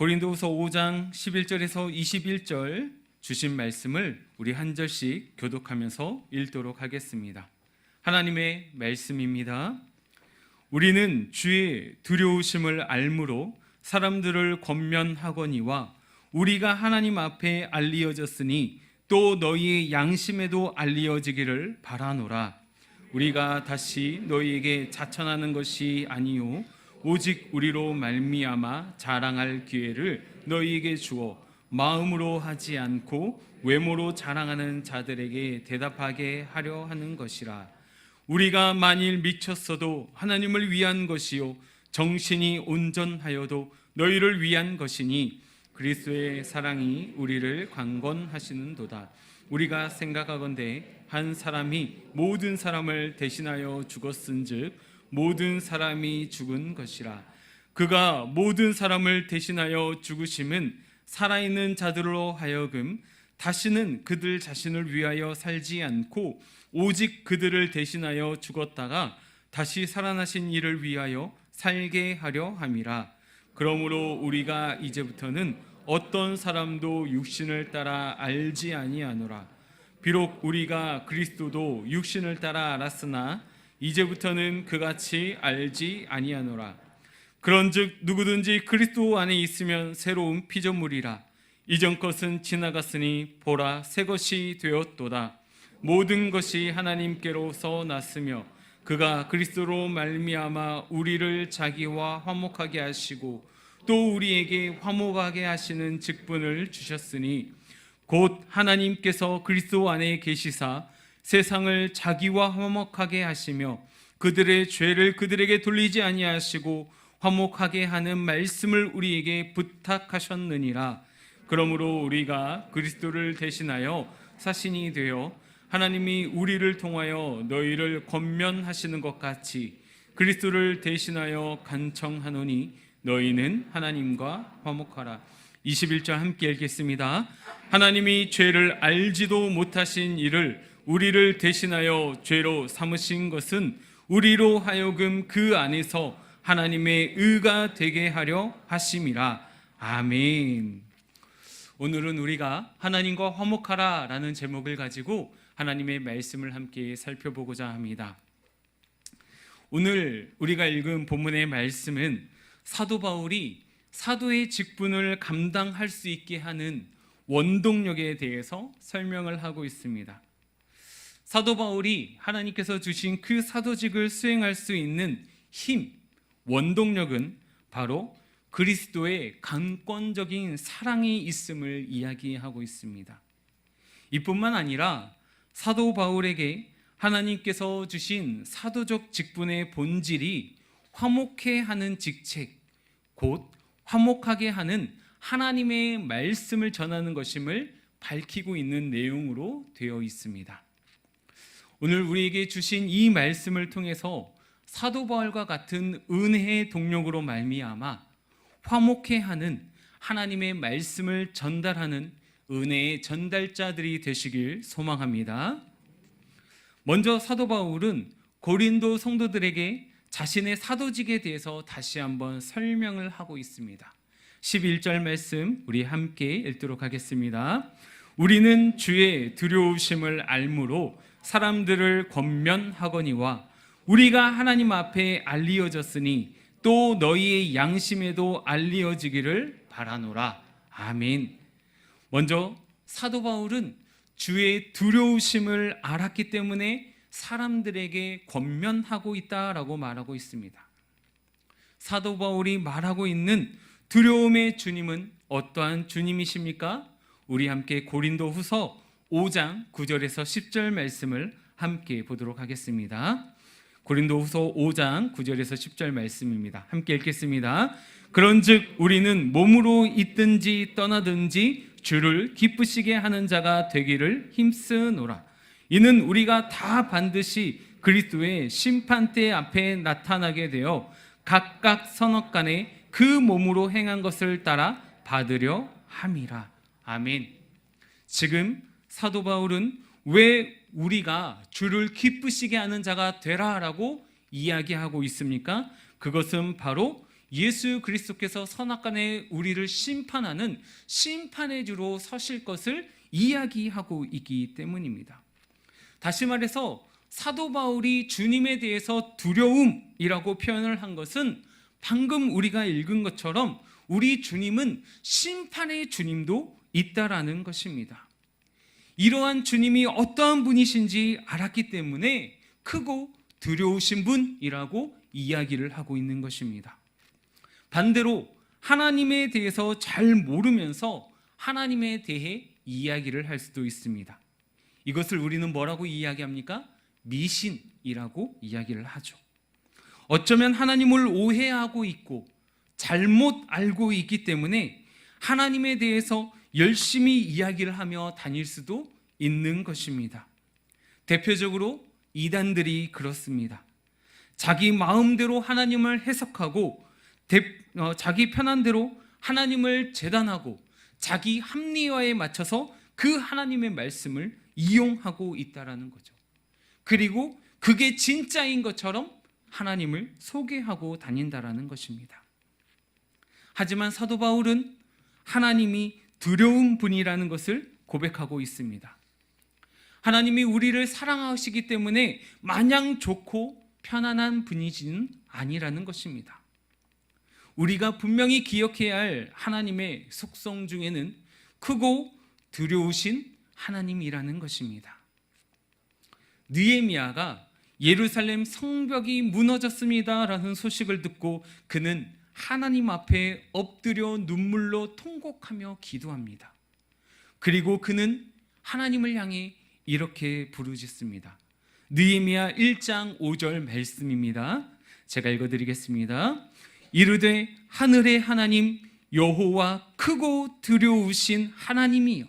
고린도후서 5장 11절에서 21절 주신 말씀을 우리 한 절씩 교독하면서 읽도록 하겠습니다. 하나님의 말씀입니다. 우리는 주의 두려우심을 알므로 사람들을 권면하거니와 우리가 하나님 앞에 알리어졌으니 또 너희의 양심에도 알리어지기를 바라노라. 우리가 다시 너희에게 자천하는 것이 아니요 오직 우리로 말미암아 자랑할 기회를 너희에게 주어 마음으로 하지 않고 외모로 자랑하는 자들에게 대답하게 하려 하는 것이라. 우리가 만일 미쳤어도 하나님을 위한 것이요 정신이 온전하여도 너희를 위한 것이니 그리스도의 사랑이 우리를 강권하시는도다. 우리가 생각하건대 한 사람이 모든 사람을 대신하여 죽었은즉 모든 사람이 죽은 것이라. 그가 모든 사람을 대신하여 죽으심은 살아있는 자들로 하여금 다시는 그들 자신을 위하여 살지 않고 오직 그들을 대신하여 죽었다가 다시 살아나신 이를 위하여 살게 하려 함이라. 그러므로 우리가 이제부터는 어떤 사람도 육신을 따라 알지 아니하노라. 비록 우리가 그리스도도 육신을 따라 알았으나 이제부터는 그같이 알지 아니하노라. 그런즉 누구든지 그리스도 안에 있으면 새로운 피조물이라. 이전 것은 지나갔으니 보라 새 것이 되었도다. 모든 것이 하나님께로서 났으며 그가 그리스도로 말미암아 우리를 자기와 화목하게 하시고 또 우리에게 화목하게 하시는 직분을 주셨으니 곧 하나님께서 그리스도 안에 계시사 세상을 자기와 화목하게 하시며 그들의 죄를 그들에게 돌리지 아니하시고 화목하게 하는 말씀을 우리에게 부탁하셨느니라. 그러므로 우리가 그리스도를 대신하여 사신이 되어 하나님이 우리를 통하여 너희를 권면하시는 것 같이 그리스도를 대신하여 간청하노니 너희는 하나님과 화목하라. 21절 함께 읽겠습니다. 하나님이 죄를 알지도 못하신 이를 우리를 대신하여 죄로 삼으신 것은 우리로 하여금 그 안에서 하나님의 의가 되게 하려 하심이라. 아멘. 오늘은 우리가 하나님과 화목하라 라는 제목을 가지고 하나님의 말씀을 함께 살펴보고자 합니다. 오늘 우리가 읽은 본문의 말씀은 사도 바울이 사도의 직분을 감당할 수 있게 하는 원동력에 대해서 설명을 하고 있습니다. 사도 바울이 하나님께서 주신 그 사도직을 수행할 수 있는 힘, 원동력은 바로 그리스도의 강권적인 사랑이 있음을 이야기하고 있습니다. 이뿐만 아니라 사도 바울에게 하나님께서 주신 사도적 직분의 본질이 화목해 하는 직책, 곧 화목하게 하는 하나님의 말씀을 전하는 것임을 밝히고 있는 내용으로 되어 있습니다. 오늘 우리에게 주신 이 말씀을 통해서 사도 바울과 같은 은혜의 동력으로 말미암아 화목해 하는 하나님의 말씀을 전달하는 은혜의 전달자들이 되시길 소망합니다. 먼저 사도 바울은 고린도 성도들에게 자신의 사도직에 대해서 다시 한번 설명을 하고 있습니다. 11절 말씀 우리 함께 읽도록 하겠습니다. 우리는 주의 두려우심을 알므로 사람들을 권면하거니와 우리가 하나님 앞에 알리어졌으니 또 너희의 양심에도 알리어지기를 바라노라. 아멘. 먼저 사도 바울은 주의 두려우심을 알았기 때문에 사람들에게 권면하고 있다라고 말하고 있습니다. 사도 바울이 말하고 있는 두려움의 주님은 어떠한 주님이십니까? 우리 함께 고린도후서 5장 9절에서 10절 말씀을 함께 보도록 하겠습니다. 고린도후서 5장 9절에서 10절 말씀입니다. 함께 읽겠습니다. 그런즉 우리는 몸으로 있든지 떠나든지 주를 기쁘시게 하는 자가 되기를 힘쓰노라. 이는 우리가 다 반드시 그리스도의 심판대 앞에 나타나게 되어 각각 선악간에 그 몸으로 행한 것을 따라 받으려 함이라. 아멘. 지금 사도 바울은 왜 우리가 주를 기쁘시게 하는 자가 되라라고 이야기하고 있습니까? 그것은 바로 예수 그리스도께서 선악간에 우리를 심판하는 심판의 주로 서실 것을 이야기하고 있기 때문입니다. 다시 말해서 사도 바울이 주님에 대해서 두려움이라고 표현을 한 것은 방금 우리가 읽은 것처럼 우리 주님은 심판의 주님도 있다라는 것입니다. 이러한 주님이 어떠한 분이신지 알았기 때문에 크고 두려우신 분이라고 이야기를 하고 있는 것입니다. 반대로 하나님에 대해서 잘 모르면서 하나님에 대해 이야기를 할 수도 있습니다. 이것을 우리는 뭐라고 이야기합니까? 미신이라고 이야기를 하죠. 어쩌면 하나님을 오해하고 있고 잘못 알고 있기 때문에 하나님에 대해서 열심히 이야기를 하며 다닐 수도 있는 것입니다. 대표적으로 이단들이 그렇습니다. 자기 마음대로 하나님을 해석하고 자기 편한 대로 하나님을 재단하고 자기 합리화에 맞춰서 그 하나님의 말씀을 이용하고 있다라는 거죠. 그리고 그게 진짜인 것처럼 하나님을 소개하고 다닌다라는 것입니다. 하지만 사도 바울은 하나님이 두려운 분이라는 것을 고백하고 있습니다. 하나님이 우리를 사랑하시기 때문에 마냥 좋고 편안한 분이지는 아니라는 것입니다. 우리가 분명히 기억해야 할 하나님의 속성 중에는 크고 두려우신 하나님이라는 것입니다. 느헤미야가 예루살렘 성벽이 무너졌습니다 라는 소식을 듣고 그는 하나님 앞에 엎드려 눈물로 통곡하며 기도합니다. 그리고 그는 하나님을 향해 이렇게 부르짖습니다. 느헤미야 1장 5절 말씀입니다. 제가 읽어드리겠습니다. 이르되 하늘의 하나님 여호와 크고 두려우신 하나님이여,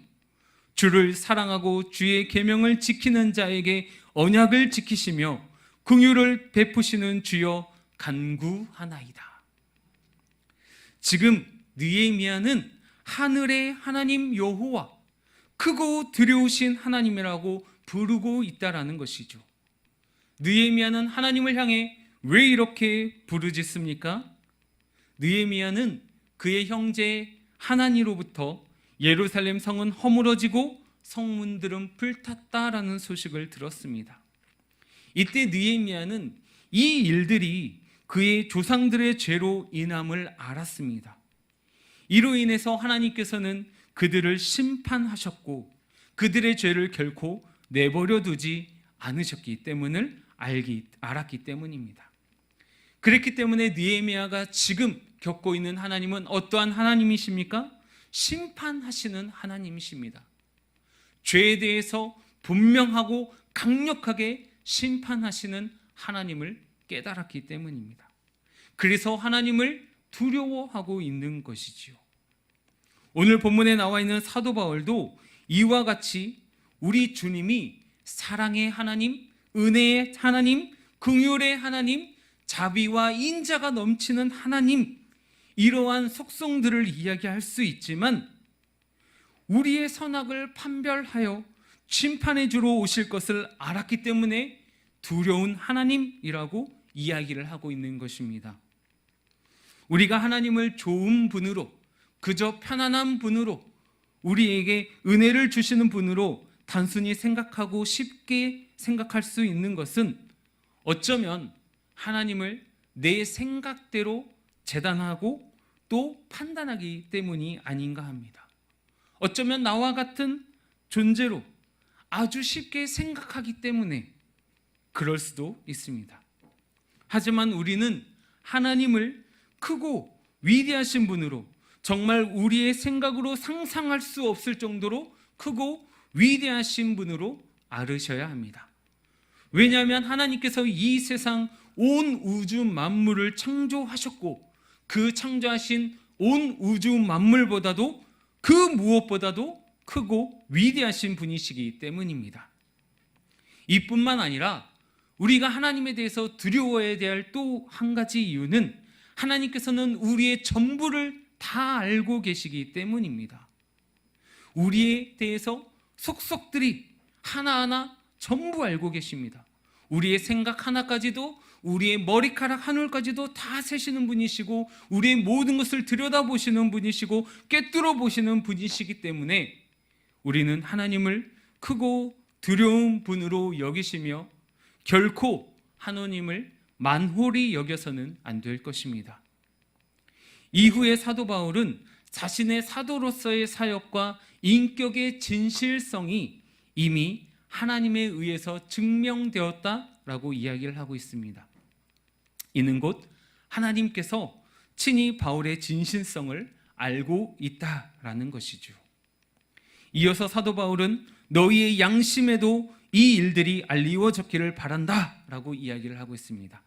주를 사랑하고 주의 계명을 지키는 자에게 언약을 지키시며 긍휼을 베푸시는 주여 간구하나이다. 지금 느헤미야는 하늘의 하나님 여호와, 크고 두려우신 하나님이라고 부르고 있다라는 것이죠. 느헤미야는 하나님을 향해 왜 이렇게 부르짖습니까? 느헤미야는 그의 형제 하나니로부터 예루살렘 성은 허물어지고 성문들은 불탔다라는 소식을 들었습니다. 이때 느헤미야는 이 일들이 그의 조상들의 죄로 인함을 알았습니다. 이로 인해서 하나님께서는 그들을 심판하셨고 그들의 죄를 결코 내버려 두지 않으셨기 때문을 알았기 때문입니다. 그렇기 때문에 느헤미야가 지금 겪고 있는 하나님은 어떠한 하나님이십니까? 심판하시는 하나님이십니다. 죄에 대해서 분명하고 강력하게 심판하시는 하나님을 깨달았기 때문입니다. 그래서 하나님을 두려워하고 있는 것이지요. 오늘 본문에 나와 있는 사도 바울도 이와 같이 우리 주님이 사랑의 하나님, 은혜의 하나님, 긍휼의 하나님, 자비와 인자가 넘치는 하나님, 이러한 속성들을 이야기할 수 있지만 우리의 선악을 판별하여 심판의 주로 오실 것을 알았기 때문에 두려운 하나님이라고 이야기를 하고 있는 것입니다. 우리가 하나님을 좋은 분으로, 그저 편안한 분으로, 우리에게 은혜를 주시는 분으로 단순히 생각하고 쉽게 생각할 수 있는 것은 어쩌면 하나님을 내 생각대로 재단하고 또 판단하기 때문이 아닌가 합니다. 어쩌면 나와 같은 존재로 아주 쉽게 생각하기 때문에 그럴 수도 있습니다. 하지만 우리는 하나님을 크고 위대하신 분으로, 정말 우리의 생각으로 상상할 수 없을 정도로 크고 위대하신 분으로 알으셔야 합니다. 왜냐하면 하나님께서 이 세상 온 우주 만물을 창조하셨고 그 창조하신 온 우주 만물보다도 그 무엇보다도 크고 위대하신 분이시기 때문입니다. 이뿐만 아니라 우리가 하나님에 대해서 두려워해야 될 또 한 가지 이유는 하나님께서는 우리의 전부를 다 알고 계시기 때문입니다. 우리에 대해서 속속들이 하나하나 전부 알고 계십니다. 우리의 생각 하나까지도, 우리의 머리카락 한 올까지도 다 세시는 분이시고, 우리의 모든 것을 들여다보시는 분이시고 꿰뚫어 보시는 분이시기 때문에 우리는 하나님을 크고 두려운 분으로 여기시며 결코 하나님을 만홀히 여겨서는 안 될 것입니다. 이후에 사도 바울은 자신의 사도로서의 사역과 인격의 진실성이 이미 하나님에 의해서 증명되었다라고 이야기를 하고 있습니다. 이는 곧 하나님께서 친히 바울의 진실성을 알고 있다라는 것이죠. 이어서 사도 바울은 너희의 양심에도 이 일들이 알리워졌기를 바란다라고 이야기를 하고 있습니다.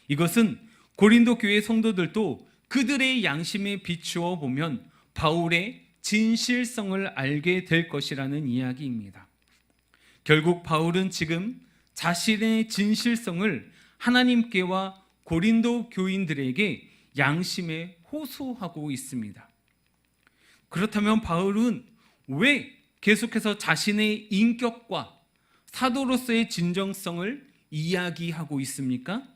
이것은 고린도 교회 성도들도 그들의 양심에 비추어 보면 바울의 진실성을 알게 될 것이라는 이야기입니다. 결국 바울은 지금 자신의 진실성을 하나님께와 고린도 교인들에게 양심에 호소하고 있습니다. 그렇다면 바울은 왜 계속해서 자신의 인격과 사도로서의 진정성을 이야기하고 있습니까?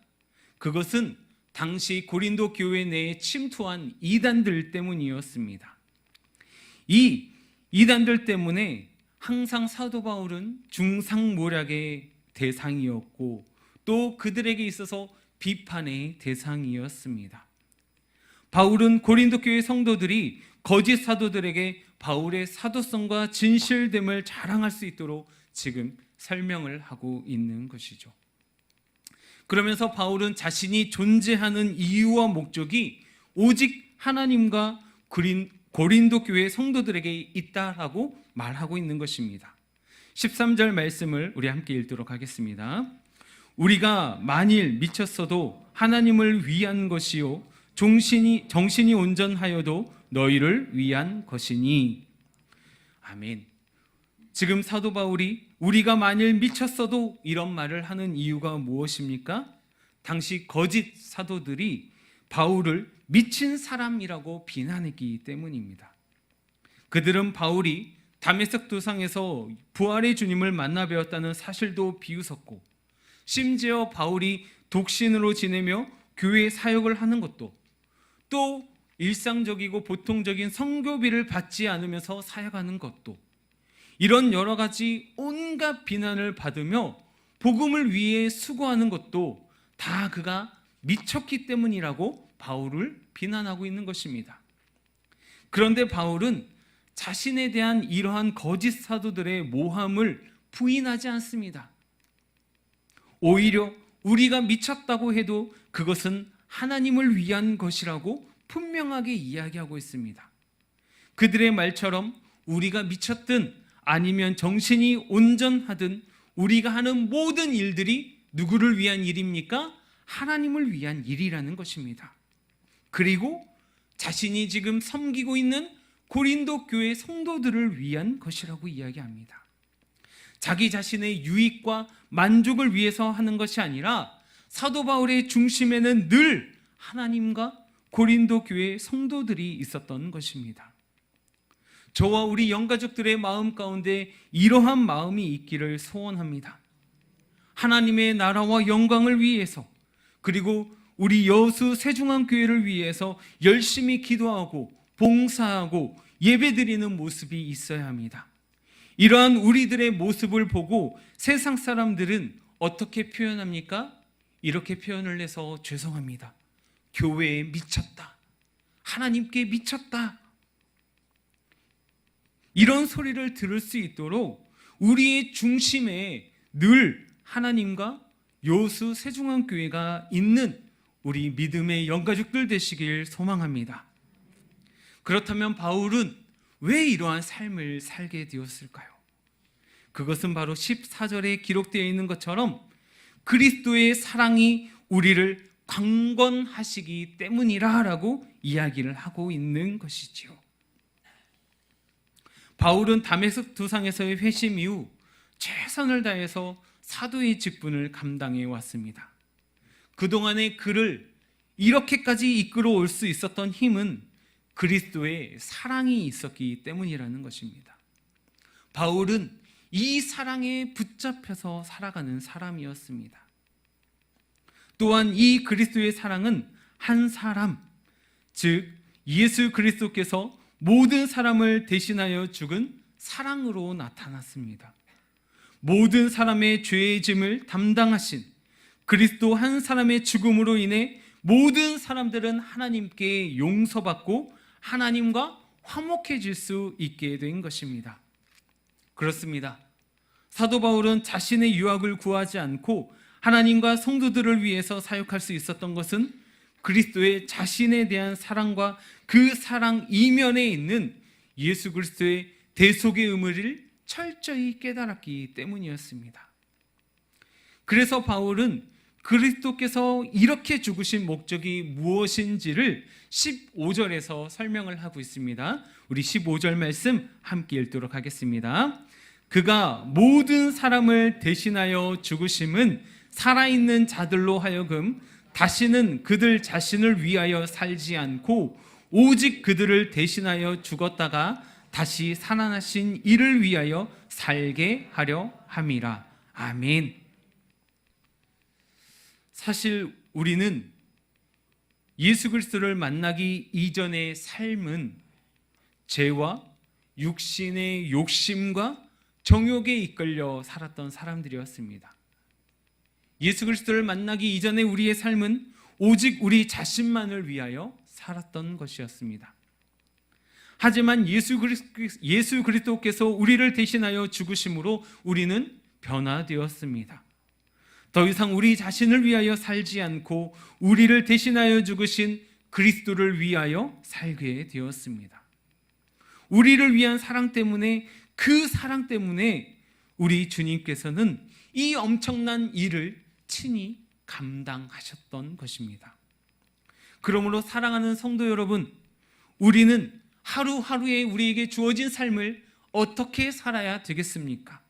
그것은 당시 고린도 교회 내에 침투한 이단들 때문이었습니다. 이 이단들 때문에 항상 사도 바울은 중상모략의 대상이었고 또 그들에게 있어서 비판의 대상이었습니다. 바울은 고린도 교회 성도들이 거짓 사도들에게 바울의 사도성과 진실됨을 자랑할 수 있도록 지금 설명을 하고 있는 것이죠. 그러면서 바울은 자신이 존재하는 이유와 목적이 오직 하나님과 고린도 교회 성도들에게 있다라고 말하고 있는 것입니다. 13절 말씀을 우리 함께 읽도록 하겠습니다. 우리가 만일 미쳤어도 하나님을 위한 것이요 정신이 온전하여도 너희를 위한 것이니. 아멘. 지금 사도 바울이 우리가 만일 미쳤어도 이런 말을 하는 이유가 무엇입니까? 당시 거짓 사도들이 바울을 미친 사람이라고 비난했기 때문입니다. 그들은 바울이 다메섹 도상에서 부활의 주님을 만나 뵈었다는 사실도 비웃었고, 심지어 바울이 독신으로 지내며 교회 사역을 하는 것도, 또 일상적이고 보통적인 선교비를 받지 않으면서 사역하는 것도, 이런 여러 가지 온갖 비난을 받으며 복음을 위해 수고하는 것도 다 그가 미쳤기 때문이라고 바울을 비난하고 있는 것입니다. 그런데 바울은 자신에 대한 이러한 거짓 사도들의 모함을 부인하지 않습니다. 오히려 우리가 미쳤다고 해도 그것은 하나님을 위한 것이라고 분명하게 이야기하고 있습니다. 그들의 말처럼 우리가 미쳤든 아니면 정신이 온전하든 우리가 하는 모든 일들이 누구를 위한 일입니까? 하나님을 위한 일이라는 것입니다. 그리고 자신이 지금 섬기고 있는 고린도 교회 성도들을 위한 것이라고 이야기합니다. 자기 자신의 유익과 만족을 위해서 하는 것이 아니라 사도 바울의 중심에는 늘 하나님과 고린도 교회 성도들이 있었던 것입니다. 저와 우리 영가족들의 마음 가운데 이러한 마음이 있기를 소원합니다. 하나님의 나라와 영광을 위해서, 그리고 우리 여수 세중앙교회를 위해서 열심히 기도하고 봉사하고 예배드리는 모습이 있어야 합니다. 이러한 우리들의 모습을 보고 세상 사람들은 어떻게 표현합니까? 이렇게 표현을 해서 죄송합니다. 교회에 미쳤다. 하나님께 미쳤다. 이런 소리를 들을 수 있도록 우리의 중심에 늘 하나님과 여수 세중앙교회가 있는 우리 믿음의 영가족들 되시길 소망합니다. 그렇다면 바울은 왜 이러한 삶을 살게 되었을까요? 그것은 바로 14절에 기록되어 있는 것처럼 그리스도의 사랑이 우리를 강권하시기 때문이라고 이야기를 하고 있는 것이지요. 바울은 다메섹 도상에서의 회심 이후 최선을 다해서 사도의 직분을 감당해 왔습니다. 그동안의 그를 이렇게까지 이끌어 올 수 있었던 힘은 그리스도의 사랑이 있었기 때문이라는 것입니다. 바울은 이 사랑에 붙잡혀서 살아가는 사람이었습니다. 또한 이 그리스도의 사랑은 한 사람, 즉 예수 그리스도께서 모든 사람을 대신하여 죽은 사랑으로 나타났습니다. 모든 사람의 죄의 짐을 담당하신 그리스도 한 사람의 죽음으로 인해 모든 사람들은 하나님께 용서받고 하나님과 화목해질 수 있게 된 것입니다. 그렇습니다. 사도 바울은 자신의 유학을 구하지 않고 하나님과 성도들을 위해서 사역할 수 있었던 것은 그리스도의 자신에 대한 사랑과 그 사랑 이면에 있는 예수 그리스도의 대속의 의무를 철저히 깨달았기 때문이었습니다. 그래서 바울은 그리스도께서 이렇게 죽으신 목적이 무엇인지를 15절에서 설명을 하고 있습니다. 우리 15절 말씀 함께 읽도록 하겠습니다. 그가 모든 사람을 대신하여 죽으심은 살아있는 자들로 하여금 다시는 그들 자신을 위하여 살지 않고 오직 그들을 대신하여 죽었다가 다시 살아나신 이를 위하여 살게 하려 함이라. 아멘. 사실 우리는 예수 그리스도를 만나기 이전의 삶은 죄와 육신의 욕심과 정욕에 이끌려 살았던 사람들이었습니다. 예수 그리스도를 만나기 이전에 우리의 삶은 오직 우리 자신만을 위하여 살았던 것이었습니다. 하지만 예수 그리스도께서 우리를 대신하여 죽으심으로 우리는 변화되었습니다. 더 이상 우리 자신을 위하여 살지 않고 우리를 대신하여 죽으신 그리스도를 위하여 살게 되었습니다. 우리를 위한 사랑 때문에, 그 사랑 때문에 우리 주님께서는 이 엄청난 일을 친히 감당하셨던 것입니다. 그러므로 사랑하는 성도 여러분, 우리는 하루하루에 우리에게 주어진 삶을 어떻게 살아야 되겠습니까?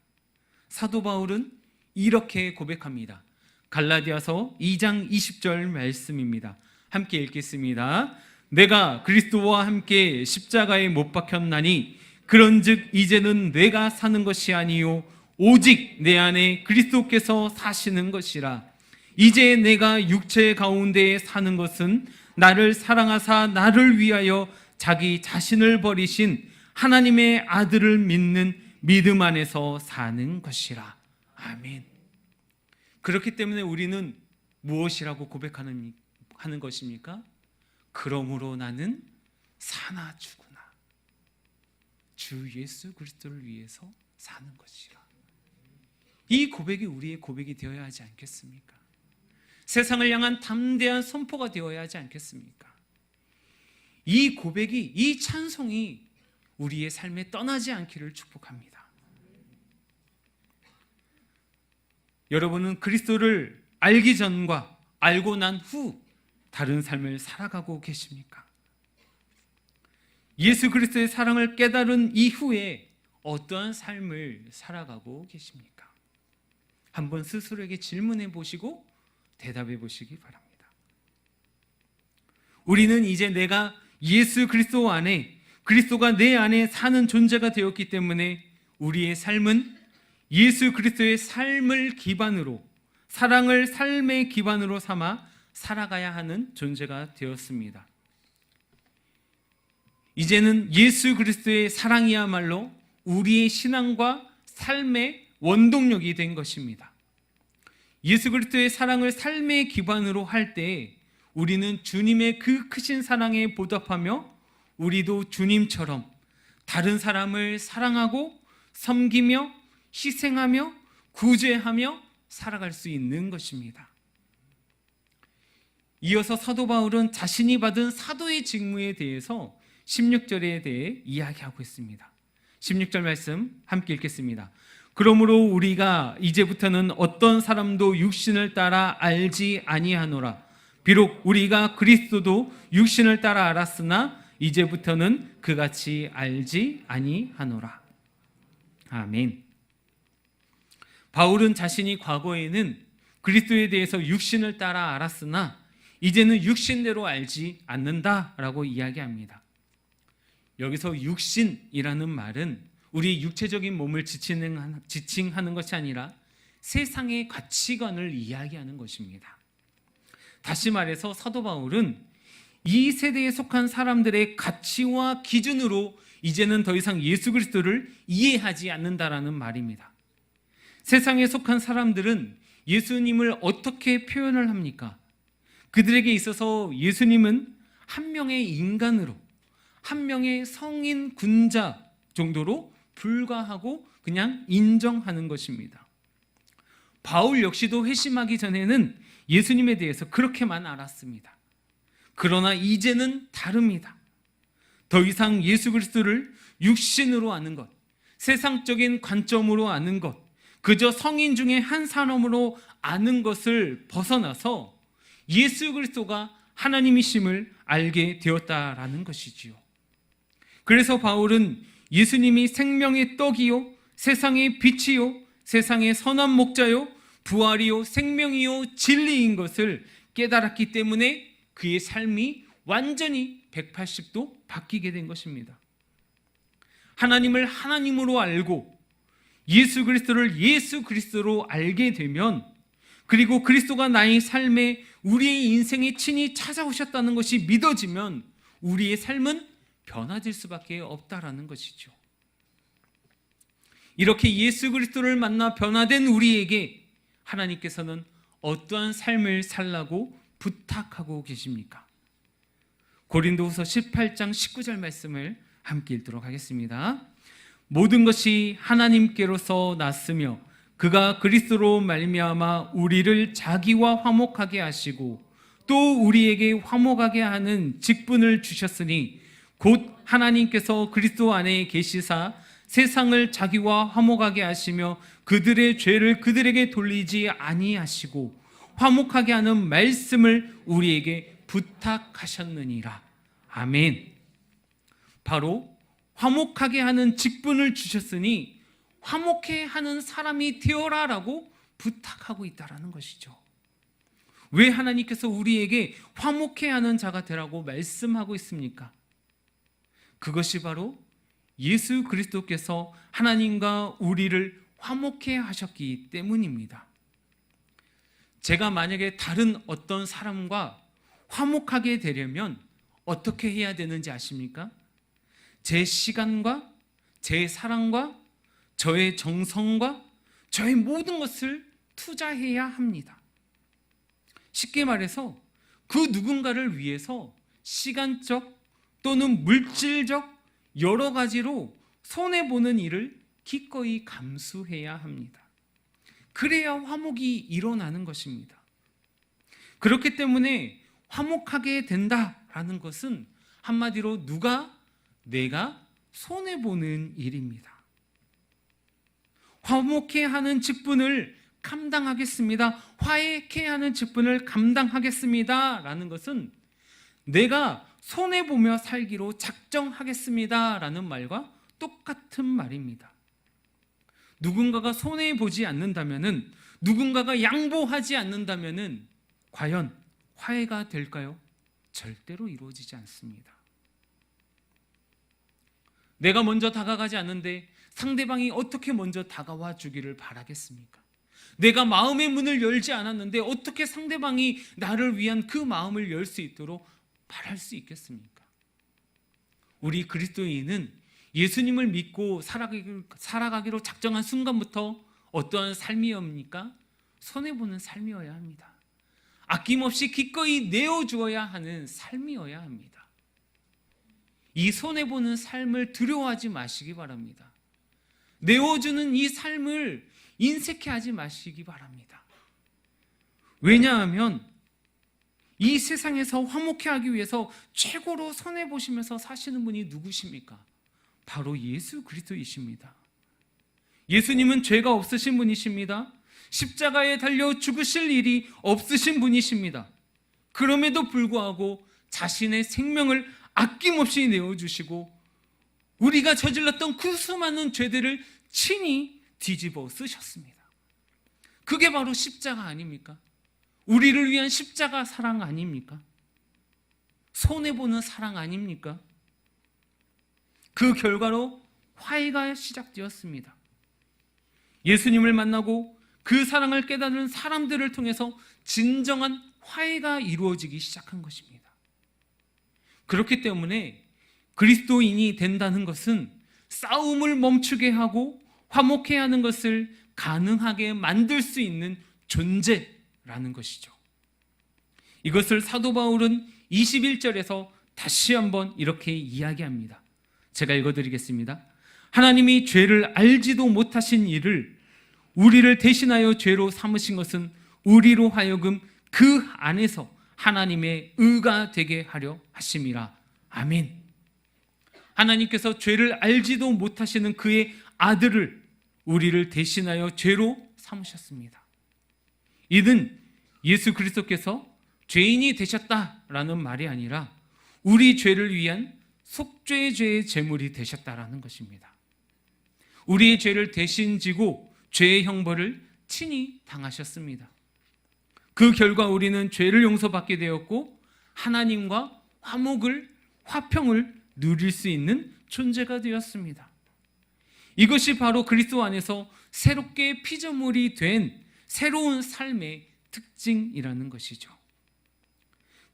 사도 바울은 이렇게 고백합니다. 갈라디아서 2장 20절 말씀입니다. 함께 읽겠습니다. 내가 그리스도와 함께 십자가에 못 박혔나니 그런즉 이제는 내가 사는 것이 아니요 오직 내 안에 그리스도께서 사시는 것이라. 이제 내가 육체 가운데 사는 것은 나를 사랑하사 나를 위하여 자기 자신을 버리신 하나님의 아들을 믿는 믿음 안에서 사는 것이라. 아멘. 그렇기 때문에 우리는 무엇이라고 고백하는 것입니까? 그러므로 나는 사나 죽으나 주 예수 그리스도를 위해서 사는 것이라. 이 고백이 우리의 고백이 되어야 하지 않겠습니까? 세상을 향한 담대한 선포가 되어야 하지 않겠습니까? 이 고백이, 이 찬송이 우리의 삶에 떠나지 않기를 축복합니다. 여러분은 그리스도를 알기 전과 알고 난 후 다른 삶을 살아가고 계십니까? 예수 그리스도의 사랑을 깨달은 이후에 어떠한 삶을 살아가고 계십니까? 한번 스스로에게 질문해 보시고 대답해 보시기 바랍니다. 우리는 이제 내가 예수 그리스도 안에, 그리스도가 내 안에 사는 존재가 되었기 때문에 우리의 삶은 예수 그리스도의 삶을 기반으로, 사랑을 삶의 기반으로 삼아 살아가야 하는 존재가 되었습니다. 이제는 예수 그리스도의 사랑이야말로 우리의 신앙과 삶의 원동력이 된 것입니다. 예수 그리스도의 사랑을 삶의 기반으로 할 때 우리는 주님의 그 크신 사랑에 보답하며 우리도 주님처럼 다른 사람을 사랑하고 섬기며 희생하며 구제하며 살아갈 수 있는 것입니다. 이어서 사도 바울은 자신이 받은 사도의 직무에 대해서 16절에 대해 이야기하고 있습니다. 16절 말씀 함께 읽겠습니다. 그러므로 우리가 이제부터는 어떤 사람도 육신을 따라 알지 아니하노라. 비록 우리가 그리스도도 육신을 따라 알았으나 이제부터는 그같이 알지 아니하노라. 아멘. 바울은 자신이 과거에는 그리스도에 대해서 육신을 따라 알았으나 이제는 육신대로 알지 않는다라고 이야기합니다. 여기서 육신이라는 말은 우리 육체적인 몸을 지칭하는 것이 아니라 세상의 가치관을 이야기하는 것입니다. 다시 말해서 사도 바울은 이 세대에 속한 사람들의 가치와 기준으로 이제는 더 이상 예수 그리스도를 이해하지 않는다라는 말입니다. 세상에 속한 사람들은 예수님을 어떻게 표현을 합니까? 그들에게 있어서 예수님은 한 명의 인간으로, 한 명의 성인 군자 정도로 불과하고 그냥 인정하는 것입니다. 바울 역시도 회심하기 전에는 예수님에 대해서 그렇게만 알았습니다. 그러나 이제는 다릅니다. 더 이상 예수 그리스도를 육신으로 아는 것, 세상적인 관점으로 아는 것, 그저 성인 중에 한 사람으로 아는 것을 벗어나서 예수 그리스도가 하나님이심을 알게 되었다라는 것이지요. 그래서 바울은 예수님이 생명의 떡이요, 세상의 빛이요, 세상의 선한 목자요, 부활이요, 생명이요, 진리인 것을 깨달았기 때문에 그의 삶이 완전히 180도 바뀌게 된 것입니다. 하나님을 하나님으로 알고 예수 그리스도를 예수 그리스도로 알게 되면, 그리고 그리스도가 나의 삶에 우리의 인생에 친히 찾아오셨다는 것이 믿어지면 우리의 삶은 변화될 수밖에 없다라는 것이죠. 이렇게 예수 그리스도를 만나 변화된 우리에게 하나님께서는 어떠한 삶을 살라고 부탁하고 계십니까? 고린도후서 18장 19절 말씀을 함께 읽도록 하겠습니다. 모든 것이 하나님께로서 났으며 그가 그리스도로 말미암아 우리를 자기와 화목하게 하시고 또 우리에게 화목하게 하는 직분을 주셨으니 곧 하나님께서 그리스도 안에 계시사 세상을 자기와 화목하게 하시며 그들의 죄를 그들에게 돌리지 아니하시고 화목하게 하는 말씀을 우리에게 부탁하셨느니라. 아멘. 바로 화목하게 하는 직분을 주셨으니 화목해 하는 사람이 되어라라고 부탁하고 있다라는 것이죠. 왜 하나님께서 우리에게 화목해 하는 자가 되라고 말씀하고 있습니까? 그것이 바로 예수 그리스도께서 하나님과 우리를 화목해 하셨기 때문입니다. 제가 만약에 다른 어떤 사람과 화목하게 되려면 어떻게 해야 되는지 아십니까? 제 시간과 제 사랑과 저의 정성과 저의 모든 것을 투자해야 합니다. 쉽게 말해서 그 누군가를 위해서 시간적 또는 물질적 여러 가지로 손해보는 일을 기꺼이 감수해야 합니다. 그래야 화목이 일어나는 것입니다. 그렇기 때문에 화목하게 된다라는 것은 한마디로 내가 손해보는 일입니다. 화목해 하는 직분을 감당하겠습니다. 화해케 하는 직분을 감당하겠습니다 라는 것은 내가 손해보며 살기로 작정하겠습니다 라는 말과 똑같은 말입니다. 누군가가 손해보지 않는다면, 누군가가 양보하지 않는다면 과연 화해가 될까요? 절대로 이루어지지 않습니다. 내가 먼저 다가가지 않는데 상대방이 어떻게 먼저 다가와 주기를 바라겠습니까? 내가 마음의 문을 열지 않았는데 어떻게 상대방이 나를 위한 그 마음을 열 수 있도록 바랄 수 있겠습니까? 우리 그리스도인은 예수님을 믿고 살아가기로 작정한 순간부터 어떠한 삶이옵니까? 손해보는 삶이어야 합니다. 아낌없이 기꺼이 내어주어야 하는 삶이어야 합니다. 이 손해보는 삶을 두려워하지 마시기 바랍니다. 내어주는 이 삶을 인색해하지 마시기 바랍니다. 왜냐하면 이 세상에서 화목해 하기 위해서 최고로 손해보시면서 사시는 분이 누구십니까? 바로 예수 그리스도이십니다. 예수님은 죄가 없으신 분이십니다. 십자가에 달려 죽으실 일이 없으신 분이십니다. 그럼에도 불구하고 자신의 생명을 아낌없이 내어주시고 우리가 저질렀던 그 수많은 죄들을 친히 뒤집어 쓰셨습니다. 그게 바로 십자가 아닙니까? 우리를 위한 십자가 사랑 아닙니까? 손해보는 사랑 아닙니까? 그 결과로 화해가 시작되었습니다. 예수님을 만나고 그 사랑을 깨닫는 사람들을 통해서 진정한 화해가 이루어지기 시작한 것입니다. 그렇기 때문에 그리스도인이 된다는 것은 싸움을 멈추게 하고 화목해 하는 것을 가능하게 만들 수 있는 존재라는 것이죠. 이것을 사도 바울은 21절에서 다시 한번 이렇게 이야기합니다. 제가 읽어드리겠습니다. 하나님이 죄를 알지도 못하신 이를 우리를 대신하여 죄로 삼으신 것은 우리로 하여금 그 안에서 하나님의 의가 되게 하려 하심이라. 아멘. 하나님께서 죄를 알지도 못하시는 그의 아들을 우리를 대신하여 죄로 삼으셨습니다. 이는 예수 그리스도께서 죄인이 되셨다라는 말이 아니라 우리 죄를 위한 속죄죄의 제물이 되셨다라는 것입니다. 우리의 죄를 대신 지고 죄의 형벌을 친히 당하셨습니다. 그 결과 우리는 죄를 용서받게 되었고 하나님과 화평을 누릴 수 있는 존재가 되었습니다. 이것이 바로 그리스도 안에서 새롭게 피조물이 된 새로운 삶의 특징이라는 것이죠.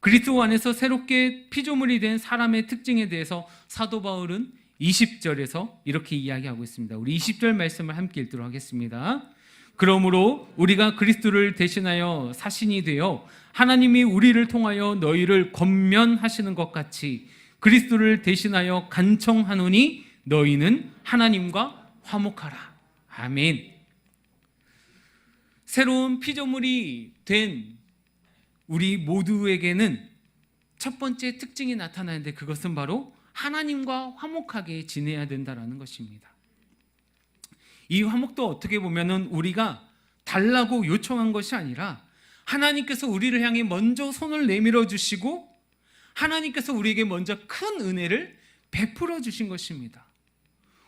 그리스도 안에서 새롭게 피조물이 된 사람의 특징에 대해서 사도 바울은 20절에서 이렇게 이야기하고 있습니다. 우리 20절 말씀을 함께 읽도록 하겠습니다. 그러므로 우리가 그리스도를 대신하여 사신이 되어 하나님이 우리를 통하여 너희를 권면하시는 것 같이 그리스도를 대신하여 간청하노니 너희는 하나님과 화목하라. 아멘. 새로운 피조물이 된 우리 모두에게는 첫 번째 특징이 나타나는데 그것은 바로 하나님과 화목하게 지내야 된다는 것입니다. 이 화목도 어떻게 보면 우리가 달라고 요청한 것이 아니라 하나님께서 우리를 향해 먼저 손을 내밀어 주시고 하나님께서 우리에게 먼저 큰 은혜를 베풀어 주신 것입니다.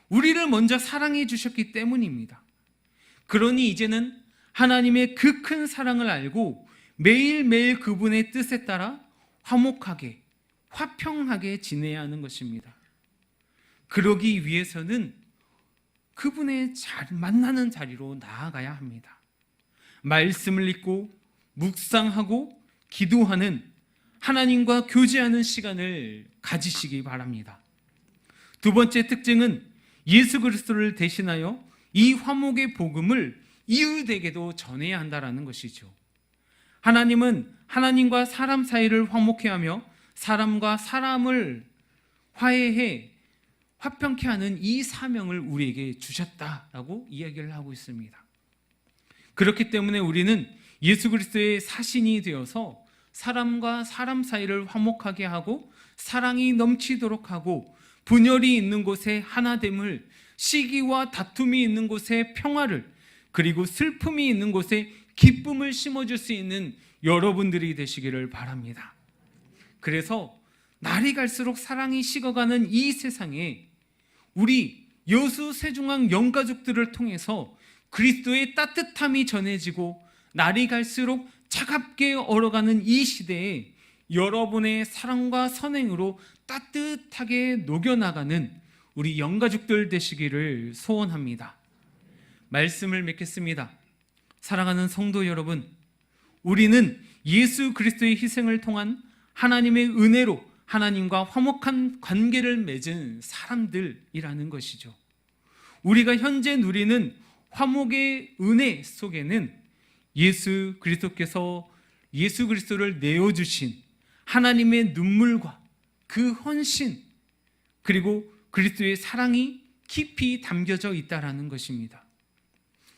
우리를 먼저 사랑해 주셨기 때문입니다. 그러니 이제는 하나님의 그 큰 사랑을 알고 매일매일 그분의 뜻에 따라 화목하게, 화평하게 지내야 하는 것입니다. 그러기 위해서는 그분의 만나는 자리로 나아가야 합니다. 말씀을 읽고 묵상하고 기도하는 하나님과 교제하는 시간을 가지시기 바랍니다. 두 번째 특징은 예수 그리스도를 대신하여 이 화목의 복음을 이웃에게도 전해야 한다는 것이죠. 하나님은 하나님과 사람 사이를 화목해 하며 사람과 사람을 화해해 화평케 하는 이 사명을 우리에게 주셨다라고 이야기를 하고 있습니다. 그렇기 때문에 우리는 예수 그리스도의 사신이 되어서 사람과 사람 사이를 화목하게 하고 사랑이 넘치도록 하고 분열이 있는 곳에 하나됨을, 시기와 다툼이 있는 곳에 평화를, 그리고 슬픔이 있는 곳에 기쁨을 심어줄 수 있는 여러분들이 되시기를 바랍니다. 그래서 날이 갈수록 사랑이 식어가는 이 세상에 우리 여수 세중앙 영가족들을 통해서 그리스도의 따뜻함이 전해지고 날이 갈수록 차갑게 얼어가는 이 시대에 여러분의 사랑과 선행으로 따뜻하게 녹여나가는 우리 영가족들 되시기를 소원합니다. 말씀을 맺겠습니다. 사랑하는 성도 여러분, 우리는 예수 그리스도의 희생을 통한 하나님의 은혜로 하나님과 화목한 관계를 맺은 사람들이라는 것이죠. 우리가 현재 누리는 화목의 은혜 속에는 예수 그리스도를 내어주신 하나님의 눈물과 그 헌신, 그리고 그리스도의 사랑이 깊이 담겨져 있다는 것입니다.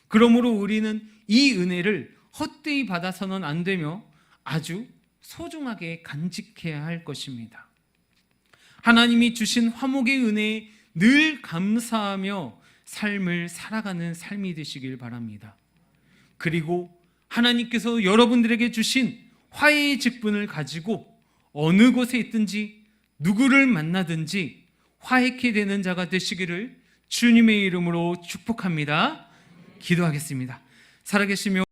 그러므로 우리는 이 은혜를 헛되이 받아서는 안 되며 아주 소중하게 간직해야 할 것입니다. 하나님이 주신 화목의 은혜에 늘 감사하며 삶을 살아가는 삶이 되시길 바랍니다. 그리고 하나님께서 여러분들에게 주신 화해의 직분을 가지고 어느 곳에 있든지 누구를 만나든지 화해케 되는 자가 되시기를 주님의 이름으로 축복합니다. 기도하겠습니다. 살아계시며